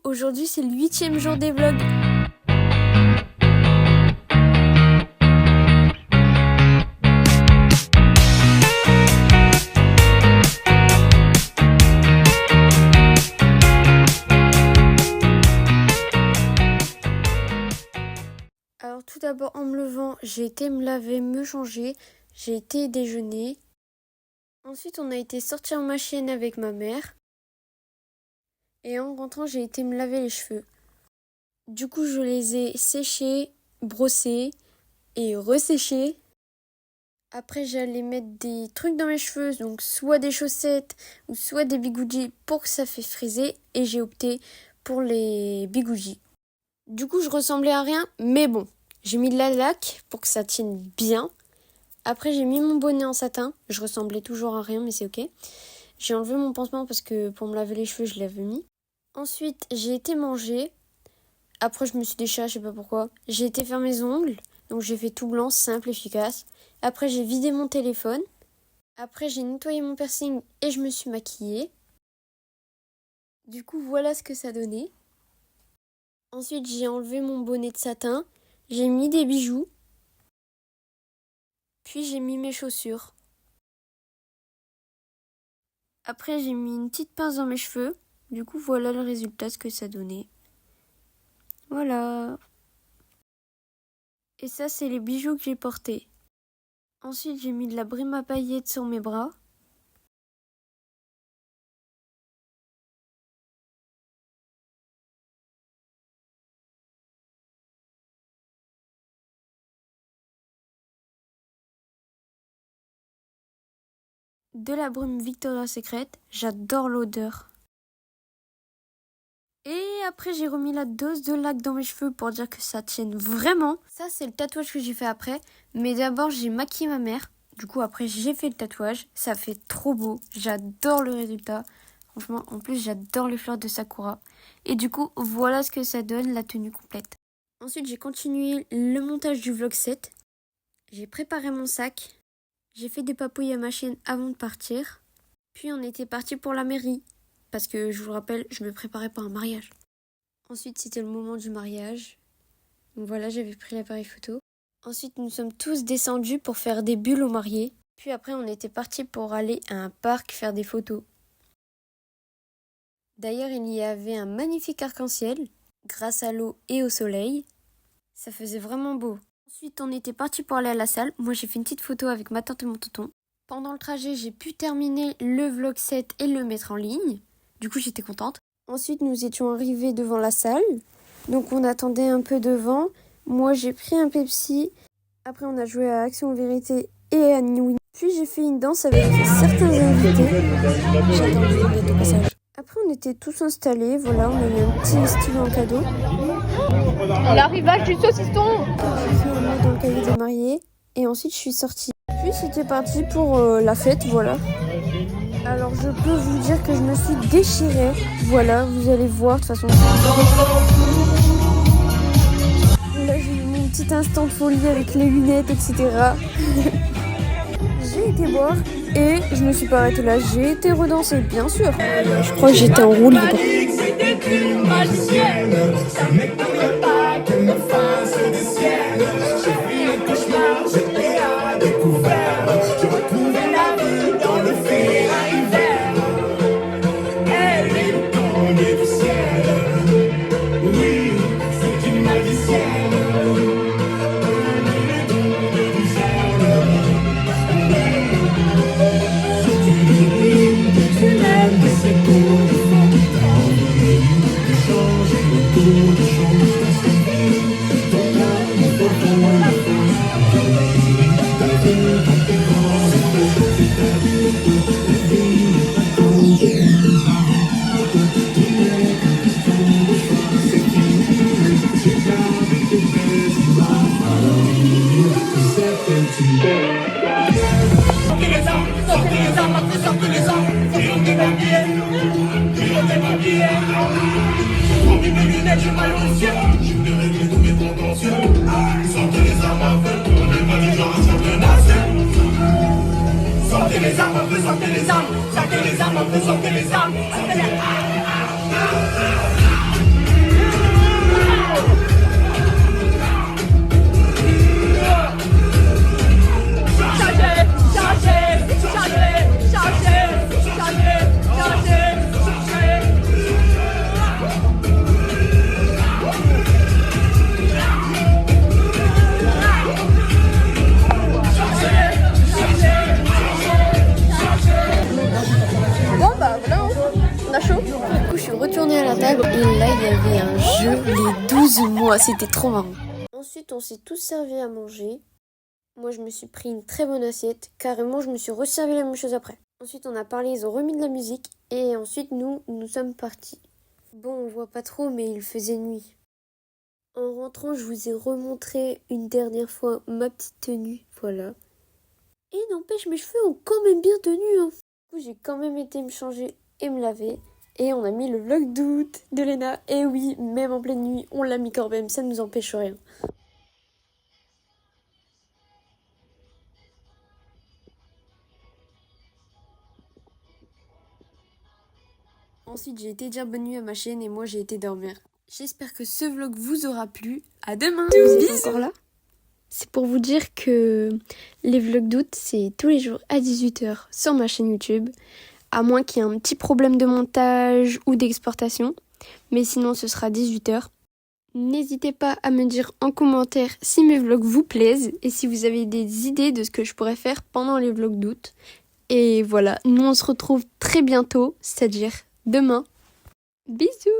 aujourd'hui c'est le 8e jour des vlogs. Alors tout d'abord en me levant, j'ai été me laver, me changer, j'ai été déjeuner. Ensuite on a été sortir ma chienne avec ma mère. Et en rentrant j'ai été me laver les cheveux. Du coup je les ai séchés, brossés et resséchés. Après j'allais mettre des trucs dans mes cheveux, donc soit des chaussettes ou soit des bigoudis pour que ça fait friser. Et j'ai opté pour les bigoudis. Du coup je ressemblais à rien, mais bon. J'ai mis de la laque pour que ça tienne bien. Après j'ai mis mon bonnet en satin. Je ressemblais toujours à rien, mais c'est ok. J'ai enlevé mon pansement parce que pour me laver les cheveux je l'avais mis. Ensuite j'ai été manger. Après je me suis déchirée, je sais pas pourquoi. J'ai été faire mes ongles. Donc j'ai fait tout blanc, simple, efficace. Après j'ai vidé mon téléphone. Après j'ai nettoyé mon piercing et je me suis maquillée. Du coup voilà ce que ça donnait. Ensuite j'ai enlevé mon bonnet de satin. J'ai mis des bijoux. Puis j'ai mis mes chaussures. Après j'ai mis une petite pince dans mes cheveux. Du coup voilà le résultat, ce que ça donnait. Voilà. Et ça c'est les bijoux que j'ai portés. Ensuite j'ai mis de la brime à paillettes sur mes bras. De la brume Victoria's Secret, j'adore l'odeur. Et après j'ai remis la dose de laque dans mes cheveux pour dire que ça tienne vraiment. Ça c'est le tatouage que j'ai fait après. Mais d'abord j'ai maquillé ma mère. Du coup après j'ai fait le tatouage. Ça fait trop beau. J'adore le résultat. Franchement en plus j'adore les fleurs de Sakura. Et du coup voilà ce que ça donne, la tenue complète. Ensuite j'ai continué le montage du vlog 7. J'ai préparé mon sac. J'ai fait des papouilles à ma chienne avant de partir. Puis on était parti pour la mairie. Parce que je vous le rappelle, je me préparais pour un mariage. Ensuite c'était le moment du mariage. Donc voilà, j'avais pris l'appareil photo. Ensuite nous sommes tous descendus pour faire des bulles aux mariés. Puis après on était partis pour aller à un parc faire des photos. D'ailleurs il y avait un magnifique arc-en-ciel. Grâce à l'eau et au soleil. Ça faisait vraiment beau. Ensuite, on était parti pour aller à la salle. Moi, j'ai fait une petite photo avec ma tante et mon tonton. Pendant le trajet, j'ai pu terminer le vlog 7 et le mettre en ligne. Du coup, j'étais contente. Ensuite, nous étions arrivés devant la salle. Donc, on attendait un peu devant. Moi, j'ai pris un Pepsi. Après, on a joué à Action Vérité et à Newin. Puis, j'ai fait une danse avec certains invités. J'attends le vlog au passage. Après, on était tous installés. Voilà, on a eu un petit stylo en cadeau. L'arrivage du saucisson. J'ai fait un mot dans le cahier des mariés et ensuite je suis sortie. Puis c'était parti pour la fête, voilà. Alors je peux vous dire que je me suis déchirée. Voilà, vous allez voir de toute façon. Là j'ai eu mon petit instant de folie avec les lunettes, etc. J'ai été boire et je me suis pas arrêtée là. J'ai été redanser, bien sûr. Je crois que j'étais en roue libre. Sortez les armes, sortez les armes, sortez les armes, sortez les armes, sortez les armes. retournés à la table et là il y avait un jeu, les 12 mois, c'était trop marrant. Ensuite on s'est tous servi à manger. Moi je me suis pris une très bonne assiette, carrément je me suis resservi la même chose après. Ensuite on a parlé, ils ont remis de la musique et ensuite nous sommes partis. Bon on voit pas trop mais il faisait nuit. En rentrant je vous ai remontré une dernière fois ma petite tenue, voilà. Et n'empêche mes cheveux ont quand même bien tenu hein. Du coup j'ai quand même été me changer et me laver. Et on a mis le vlog d'août de Léna. Et oui, même en pleine nuit, on l'a mis quand même, ça ne nous empêche rien. Ensuite, j'ai été dire bonne nuit à ma chaîne et moi j'ai été dormir. J'espère que ce vlog vous aura plu. À demain. Vous êtes encore là? C'est pour vous dire que les vlogs d'août, c'est tous les jours à 18h sur ma chaîne YouTube. À moins qu'il y ait un petit problème de montage ou d'exportation. Mais sinon, ce sera 18h. N'hésitez pas à me dire en commentaire si mes vlogs vous plaisent et si vous avez des idées de ce que je pourrais faire pendant les vlogs d'août. Et voilà, nous on se retrouve très bientôt, c'est-à-dire demain. Bisous!